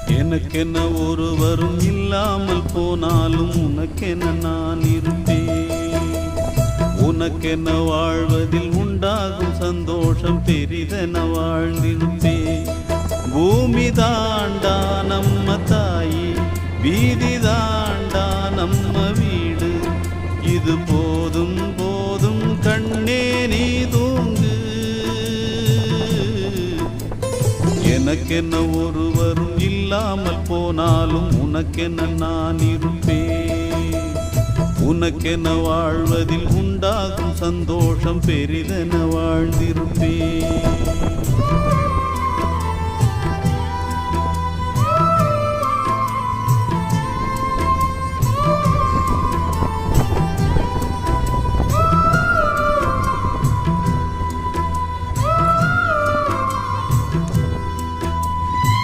எனக்கென்ன ஒருவரும் இல்லாமல் போனாலும் உனக்கென்ன நான் இருப்பேன். உனக்கென்ன வாழ்வதில் உண்டாகும் சந்தோஷம் பெரிதென வாழ்ந்திருப்பேன். பூமி தாண்டா நம்ம தாயி, வீதி தாண்டா நம்ம வீடு. இது போதும் போதும் கண்ணே நீ தூங்கு. எனக்கென்ன ஒருவரும் இல்லாமல் போனாலும் உனக்கென்ன நான் இருப்பேன். உனக்கென்ன வாழ்வதில் உண்டாகும் சந்தோஷம் பெரிதென வாழ்ந்திருப்பேன்.